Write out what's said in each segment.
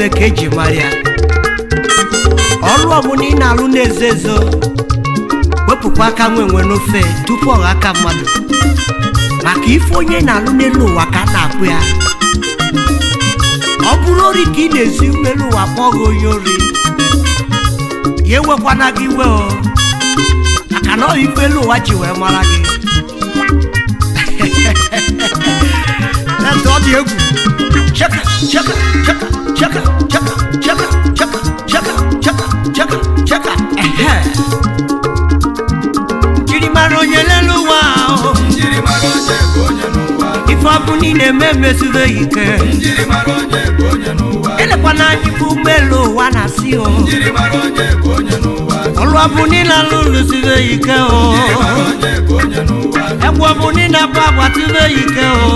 na-eme ka eji maria ọrụ ọbụla ị na-alụ n'ezezo wepụkwa aka nwenwe n'ofe tupu ọ aka mmadụ maka ife onye na-alụ n'elu ụwa ka na-akpụ ya ọ bụrụ ori ka ị na-ezi n'elu ụwa kpọọ gị onye ori ya ewekwana gị iwe o maka na ife elu ụwa ji wee mara gị ọ dị egwu cheka cheka cheka cheka cheka cheka cheka cheka cheka cheka cheka njirimara onye n'elu ụwa ife ọbụ niile eme emezuve ike elekwana anyị bụ ụgbọelu ụwa na-asị o ọrụ ọbụ niile alụlụzive ike o egwu ọbụ niile abụ agbatịve ike o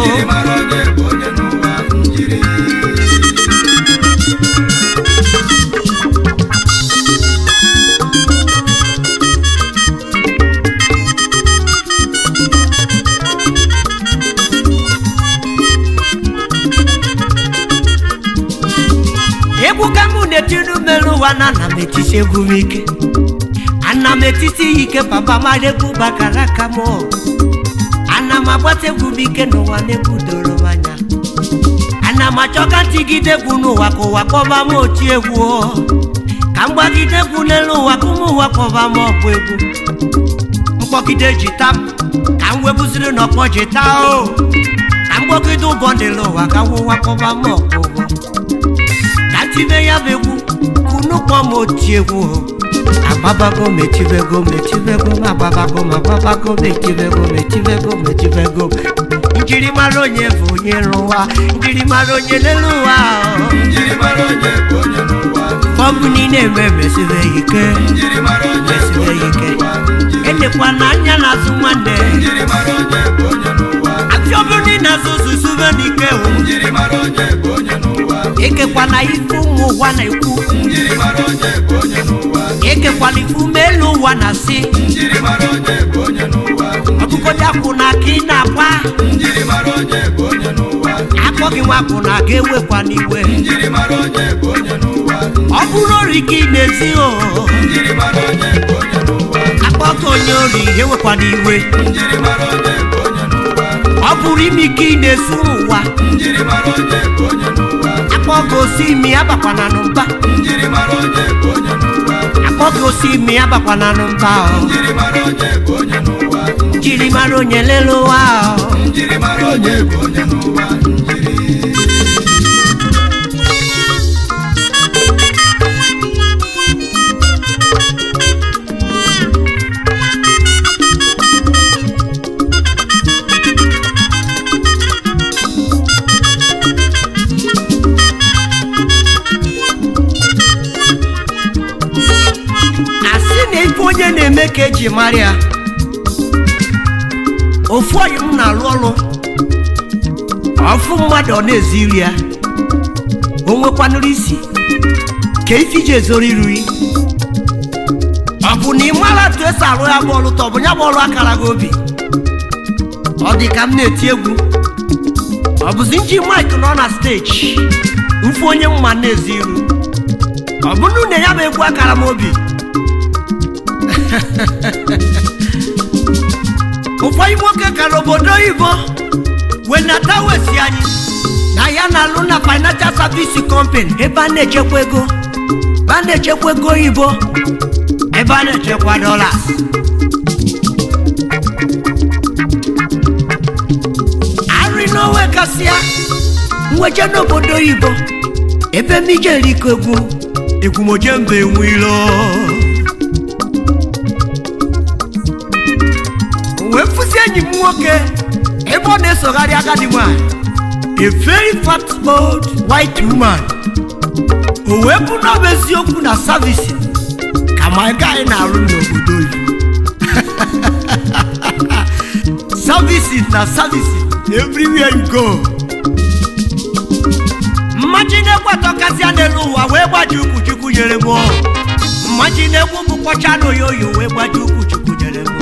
egwu ka mụ na-etiri melu ụwa na ana m etisi egwu m ike ana m etisi ike papa mara egwu bakara aka m ana m agbata egwu m ike n'ụwa na-egwu doro m anya ana m achọ ka ntigide egwu n'ụwa ka ụwa kpọba m oti egwu ka m gbagide egwu n'elu ụwa ka ụmụ ụwa kpọba m ọbụ egwu mkpọgide jita m ka m webuziri n'ọkpọ jita o ka m gbọgide ụbọ n'elu ụwa ka ụwa kpọba m ọkpọ ụbọ tibe ya begwu kunu kpọ m oti egwu agbabago metivego agbabago metivego njirimara onye bụ onye n'ụwa njirimara onye n'elu ụwa ọbụ niile eme mesive ike elekwa na anya na-azụ nwanne afọ ọbụ niile azụzụ sube n'ike ekekwana ife ụmụ ụwa na-ekwu ekekwana ife ume elu ụwa na-asị ọbụgodị akwụ na aka ị na-agba akpọghị nwa akwụ na aga ewekwa n'iwe ọ bụrụ ori ka ị na-ezi o akpọghị onye ori ewekwa n'iwe ọ bụrụ ime ka ị na-esu ụwa akpọghị osi imi abakwana n'ụba akpọghị osi imi abakwana n'ụba njirimara onye lelu ụwa onye na-eme ka eji maria ofu onye m na-alụ ọrụ ọfụ mmadụ ọ na-ezi iri ya o nwekwanụrụ isi ka ifi ji ezoro iruri ọ bụ na ị mara etu esi arụ ya bụ ọrụ tọ bụ ya bụ ọrụ akara gị obi ọ dị ka m na-eti egwu ọ bụzi nji mike nọ na steji mfu onye mma na-ezi iru ọ bụrụ na ya bụ egwu akara m obi ụfọdụ nwoke kara obodo oyibo wenata wesi anyị na ya na-alụ na financial service company ebe a na-echekwa ego oyibo ebe a na-echekwa dollars arị n'onwe kasịa nweje n'obodo oyibo ebe m ije eriko egwu moje mba enwilo wee fụsi enyi m nwoke ebe ọ na-esogharị agadi nwanyị a very fat old white woman o wee bụ n'ọbụ eziokwu na service ka my guy na-arụ n'obodo oyibo service everywhere you go mmachine kwatọkasịa n'elu ụwa wee gbaji ukwu chukwu nyere m mmachine egwu bụkwacha n'oyoyo wee gbaji ukwu chukwu nyere m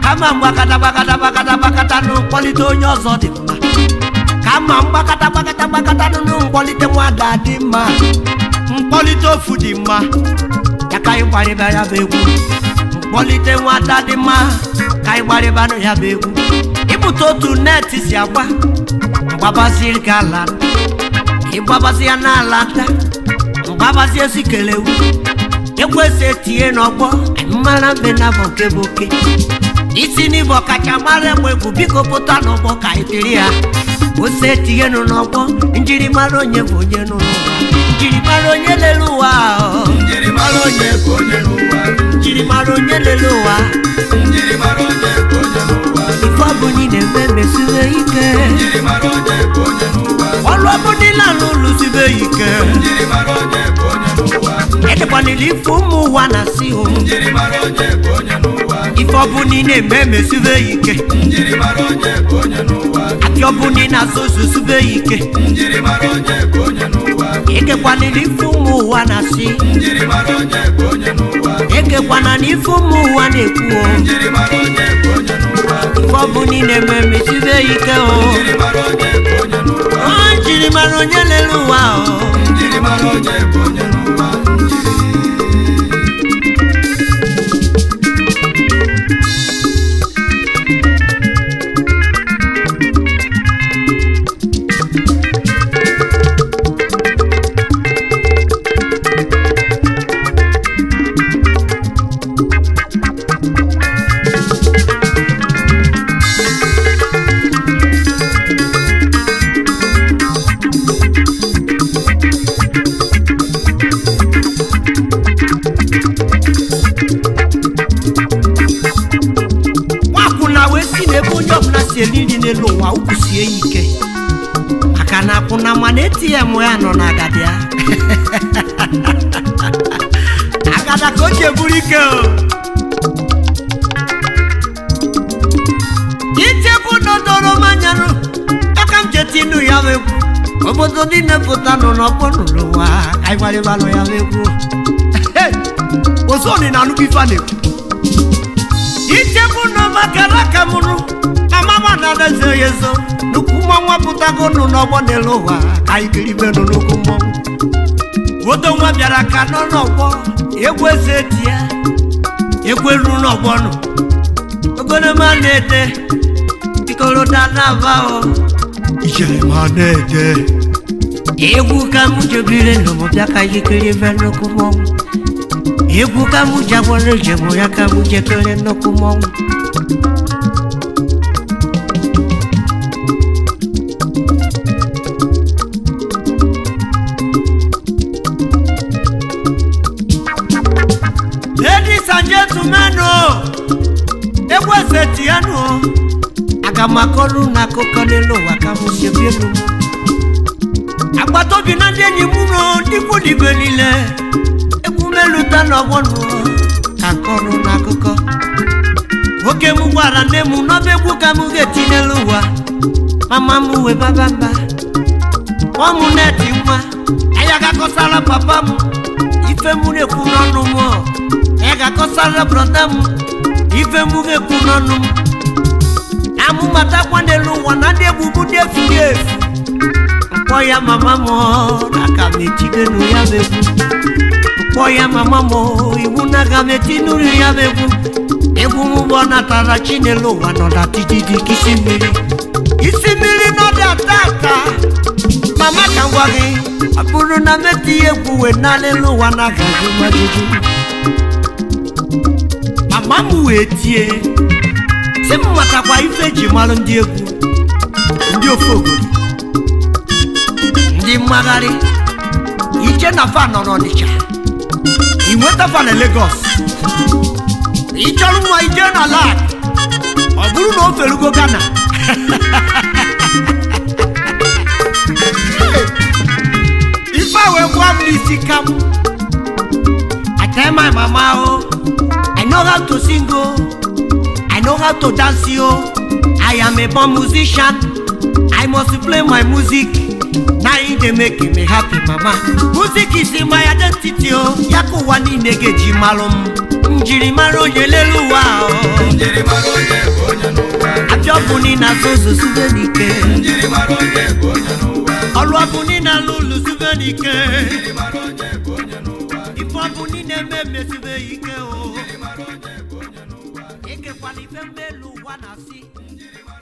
kama mgbakata n'ụkpọlite onye ọzọ dị mma kama mgbakata nunu mkpọlite nwada dị mma mkpọlite ofu dị mma ya ka anyị gbarịba ya bụ egwu mkpọlite nwada dị mma ka anyị gbarịba ya bụ egwu ịpụta otu neti si agba mgbabazi ka ala ịgbabazi ya n'ala nta mgbabazi esi kelewu ekwesị etinye n'ọgbọ mara mbe na bụ nke bụ oke isi n'ibe ọkacha mara egbe egwu biko pụta n'ọgbọ ka anyị tiri ya ose etinye nụ n'ọgbọ njirimara onye bụ onye n'ụwa njirimara onye lele ụwa njirimara onye bụ onye n'ụwa njirimara onye lele ụwa njirimara onye bụ onye n'ụwa ife ọbụla na-eme mesibe ike njirimara onye bụ onye n'ụwa ọrụ ọbụla n'ụlọ sibe ike njirimara onye bụ onye n'ụwa edekwanila ife ụmụ ụwa na-asị hụ njirimara onye bụ onye n'ụwa ife ọbụla na-eme mesibe ike njirimara onye bụ onye n'ụwa apị ọbụla na-asụ sube ike njirimara onye bụ onye n'ụwa ekekwanila ife ụmụ ụwa na-asị njirimara onye bụ onye n'ụwa ekekwana na ife ụmụ ụwa na-ekwu njirimara onye bụ onye n'ụwa ife ọbụla na-eme mesibe ike njirimara onye bụ onye n'ụwa njirimara onye lere ụwa njirimara onye bụ onye n'ụwa eliri n'elu ụwa ukwusie ike maka na akwụna mana ATM ya nọ n'agadi ya agada ka o ji eburu ike ichekwu dodoro manyanụ aka m jetinu ya wegwu obodo dị na-epụta nọ n'ọkpọ n'ụlọ ụwa ka anyị gwarịbalụ ya wegwu ozoni na anụkwu ife na-ekwu ichekwu nọ makara aka mụrụ mama na daze yezo nuku mwa putago no n'ọgbọ n'elu ụwa ka anyị kiribe no nuku mwa wodo nwa bịara ka nọ n'ọgbọ egwu eze di ya egwu elu n'ọgbọ nọ ogone ma na-ede ikoro da na-aba ijere ma na-ede egwu ka mụ jebire n'ụmụ bịa ka anyị kiribe nuku mwa egwu ka mụ jagwara njem ya ka mụ jekere nuku mwa Tiano akamakolu na kokonelo wakamusebelu agbato bi na ndenyi muno diku dibelile ekumelu tano wonu kankolu na koko oke mu gwara nemu no begwu ka mu getinelu wa mama mu we babamba wa mu neti nwa aya ga kosala papa mu ife mu ne ku nonu mo aya ga kosala brother mu ife muge kunonu amu mata kwandelu wanade bubu defie mpoya mama mo nakametigenu ya bebu mpoya mama mo ibuna gametinu ya bebu ebu mubona tara chinelo wanoda tijidi kisimiri no da tata mama kangwagi apuru na meti ebu we nalelu wanagazu majuju mamu wetie se mmata kwa ife ji malu ndị egwu ndị ofogori ndị mmagharị ije na fa nọ n'Ọnịcha inweta fa na Lagos ịchọrọ nwa ije na lag ọ bụrụ na o felugo Ghana ife wee gwa m n'isi kam I tell my mama I know how to sing I know how to dance I am a born musician I must play my music now they make me happy mama music is in my identity yaku wani negeji malum njirimara onye lelu wa njirimara onye bụ onye n'ụwa ajọbuni na zozo subenike njirimara onye bụ emesikwala ike Njirimara onye bụ onye n'ụwa. ife ọ bụ niile emesibe ike o Njirimara onye bụ onye n'ụwa. ekekwala ife mmelu ụwa na-asị Njirimara